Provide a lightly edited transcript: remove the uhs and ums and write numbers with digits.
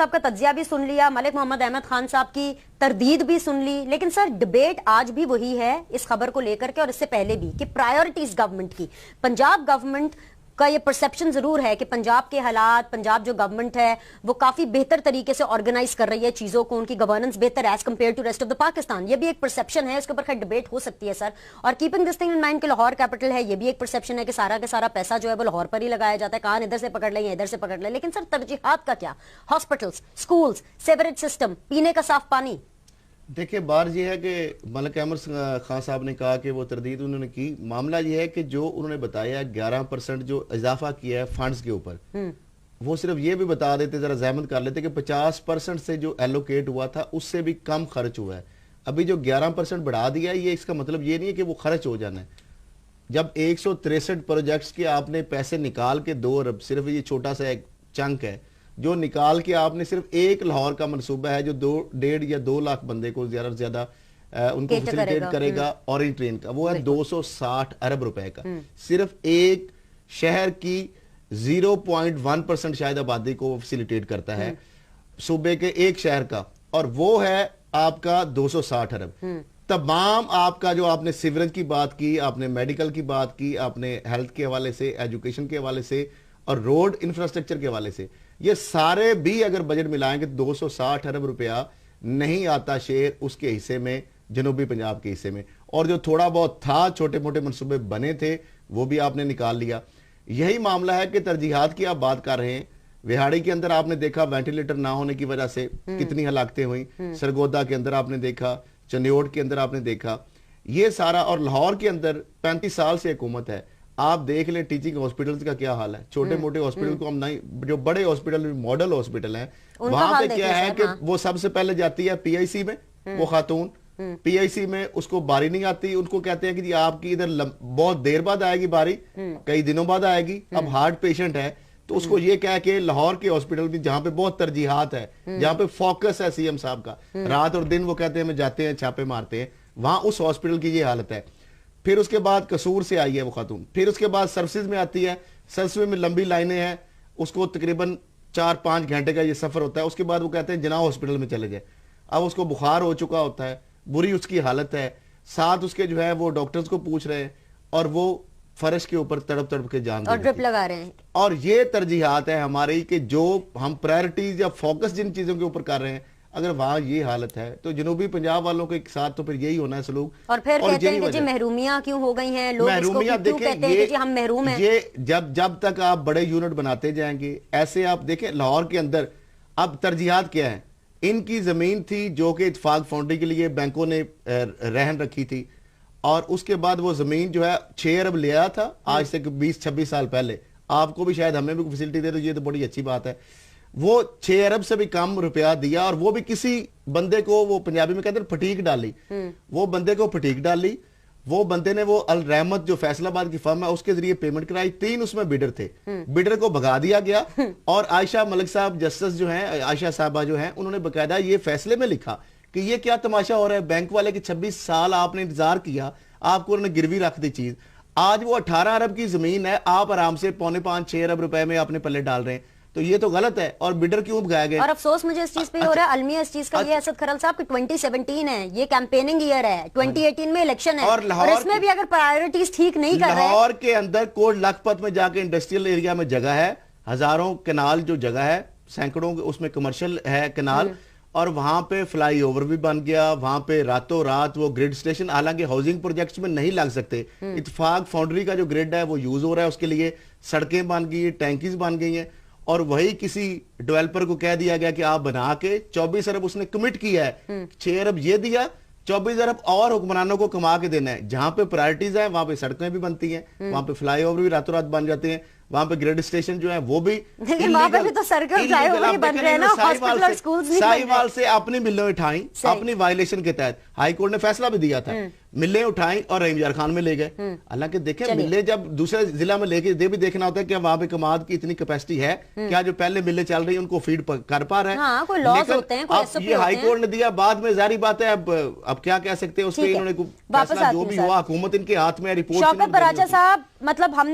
साहब का तज्जिया भी सुन लिया, मलिक मोहम्मद अहमद खान साहब की तरदीद भी सुन ली, लेकिन सर डिबेट आज भी वही है इस खबर को लेकर के और इससे पहले भी कि प्रायोरिटीज गवर्नमेंट की। पंजाब गवर्नमेंट का ये परसेप्शन जरूर है कि पंजाब के हालात, पंजाब जो गवर्नमेंट है वो काफी बेहतर तरीके से ऑर्गेनाइज कर रही है चीजों को, उनकी गवर्नेंस बेहतर as compared to rest of the Pakistan. ये भी एक परसेप्शन है, इसके ऊपर खैर डिबेट हो सकती है सर। और keeping this thing in mind कि लाहौर कैपिटल है, ये भी एक परसेप्शन है कि सारा का सारा पैसा जो है वो लाहौर पर ही लगाया जाता है, कान इधर से पकड़ लें इधर से पकड़ लें। लेकिन सर तरजीहात का क्या? हॉस्पिटल्स, स्कूल्स, सेवरेज सिस्टम, पीने का साफ पानी। देखिए, बात यह है कि मलिक अहमद खान साहब ने कहा कि वो तरदीद उन्होंने की। मामला यह है कि जो उन्होंने बताया 11% जो इजाफा किया है फंड्स के ऊपर, वो सिर्फ ये भी बता देते, जरा जहमत कर लेते कि 50% से जो एलोकेट हुआ था उससे भी कम खर्च हुआ है। अभी जो 11% बढ़ा दिया है, ये इसका मतलब ये नहीं है कि वो खर्च हो जाना है। जब 163 प्रोजेक्ट्स के आपने पैसे निकाल के 2 अरब, सिर्फ ये छोटा सा एक चंक है जो निकाल के आपने सिर्फ एक लाहौर का मनसूबा है जो 1.5 या 2 लाख बंदे को ज्यादा से ज्यादा उनको फैसिलिटेट करेगा ऑरेंज ट्रेन का, वो है 260 अरब रुपए का। सिर्फ एक शहर की 0.1% शायद आबादी को फैसिलिटेट करता है सूबे के एक शहर का, और वो है आपका 260 अरब। तमाम आपका जो आपने सिवरेज की बात की, आपने मेडिकल की बात की, आपने हेल्थ के हवाले से, एजुकेशन के हवाले से और रोड इंफ्रास्ट्रक्चर के हवाले से, ये सारे भी अगर बजट मिलाएंगे 260 अरब रुपया नहीं आता शेर उसके हिस्से में, जनूबी पंजाब के हिस्से में। और जो थोड़ा बहुत था, छोटे मोटे मनसूबे बने थे, वो भी आपने निकाल लिया। यही मामला है कि तरजीहात की आप बात कर रहे हैं। विहाड़ी के अंदर आपने देखा वेंटिलेटर ना होने की वजह से कितनी हलाकतें हुई, सरगोदा के अंदर आपने देखा, चंडियोट के अंदर आपने देखा, ये सारा। और लाहौर के अंदर 35 साल से हुकूमत है, आप देख लें टीचिंग हॉस्पिटल्स का क्या हाल है। छोटे मोटे हॉस्पिटल को हम नहीं, जो बड़े हॉस्पिटल मॉडल हॉस्पिटल हैं, वहां पे क्या है कि वो सबसे पहले जाती है पीआईसी में, वो खातून पीआईसी में उसको बारी नहीं आती, उनको कहते हैं कि जी आपकी इधर बहुत देर बाद आएगी बारी, कई दिनों बाद आएगी। अब हार्ट पेशेंट है तो उसको ये कह के लाहौर के हॉस्पिटल भी जहां पे बहुत तरजीहात है, जहां पे फोकस है सीएम साहब का, रात और दिन वो कहते हैं हम जाते हैं छापे मारते हैं, वहां उस हॉस्पिटल की ये हालत है। फिर उसके बाद कसूर से आई है वो खातून, फिर उसके बाद सर्विसेज में आती है, सर्विस में लंबी लाइनें हैं, उसको तकरीबन 4-5 घंटे का ये सफर होता है। उसके बाद वो कहते हैं जना हॉस्पिटल में चले जाए। अब उसको बुखार हो चुका होता है, बुरी उसकी हालत है, साथ उसके जो है वो डॉक्टर्स को पूछ रहे हैं और वो फर्श के ऊपर तड़प तड़प के जान और ड्रिप लगा रहे हैं। और ये तरजीहात है हमारी कि जो हम प्रायोरिटीज या फोकस जिन चीजों के ऊपर कर रहे हैं, अगर वहां ये हालत है तो जनूबी पंजाब वालों के साथ तो फिर यही होना है सलूक। और फिर कहते हैं कि जी महरूमियां क्यों हो गई हैं, लोग इसको क्यों कहते हैं कि जी हम महरूम हैं। ये जब तक आप बड़े यूनिट बनाते जाएंगे ऐसे, आप देखें लाहौर के अंदर अब तरजीहात क्या है। इनकी जमीन थी जो कि इत्तेफाक फाउंड्री के लिए बैंकों ने रहन रखी थी, और उसके बाद वो जमीन जो है 6 अरब लिया था आज से 20-26 साल पहले। आपको भी शायद हमें भी फैसिलिटी दे, तो ये तो बड़ी अच्छी बात है। वो 6 अरब से भी कम रुपया दिया, और वो भी किसी बंदे को, वो पंजाबी में कहते हैं फटीक डाली, वो बंदे को फटीक डाली। वो बंदे ने वो अल रहमत जो फैसलाबाद की फर्म है उसके जरिए पेमेंट कराई। 3 उसमें बिडर थे, बिडर को भगा दिया गया। और आयशा मलिक साहब जस्टिस जो है, आयशा साहबा जो है, उन्होंने बकायदा ये फैसले में लिखा कि ये क्या तमाशा हो रहा है, बैंक वाले के 26 साल आपने इंतजार किया, आपको उन्होंने गिरवी रख दी चीज। आज वो 18 अरब की जमीन है, आप आराम से 5.25-6 अरब रुपए में अपने पल्ले डाल रहे हैं, तो ये तो गलत है। और बिडर क्यों भगाया गया? और अफसोस मुझे इस चीज पे हो रहा है, अलमिया इस चीज का ये असद खरल साहब कि 2017 है, ये कैंपेनिंग ईयर है, 2018 में इलेक्शन है, और इसमें भी अगर प्रायोरिटीज ठीक नहीं कर रहे हैं। लाहौर के अंदर कोट लखपत में जाके इंडस्ट्रियल एरिया में जगह है, हजारों कनाल जो जगह है, सैकड़ों उसमें कमर्शियल है कनाल, और वहां पे फ्लाई ओवर भी बन गया, वहां पे रातों रात वो ग्रिड स्टेशन, हालांकि हाउसिंग प्रोजेक्ट्स में नहीं लग सकते, इत्तेफाक फाउंड्री का जो ग्रिड है वो यूज हो रहा है, उसके लिए सड़कें बन गई है, टैंकीज बन गई हैं, और वही किसी डेवलपर को कह दिया गया कि आप बना के 24 अरब उसने कमिट किया है, 6 अरब ये दिया, 24 अरब और हुक्मरानों को कमा के देना है। जहां पे प्रायोरिटीज है वहां पे सड़कें भी बनती हैं, वहां पे फ्लाईओवर भी रातों रात बन जाते हैं, वहां पे ग्रिड स्टेशन जो है वो भी, वहां पे भी तो सर्कल फ्लाईओवर बन रहे हैं ना, हॉस्पिटल और स्कूल्स नहीं बन रहे। साहिवाल से अपनी मिलें उठाई अपनी वायलेशन के तहत, हाई कोर्ट ने फैसला भी दिया था, मिलें उठाई और रहीमयार खान में ले गए। हालांकि देखें मिलें जब दूसरे जिला में लेके दे भी देखना होता है कि वहां पे कमाद की इतनी कैपेसिटी है, क्या जो पहले मिलें चल रही है उनको फीड कर पा रहे हैं। कोई लॉज होते हैं, कोई ये हाई कोर्ट ने दिया, बाद में जारी बात है, अब क्या कह सकते हैं उस पर, इन्होंने जो भी हुआ हुकूमत इनके हाथ में, रिपोर्ट। शौकत बराचा साहब, मतलब हम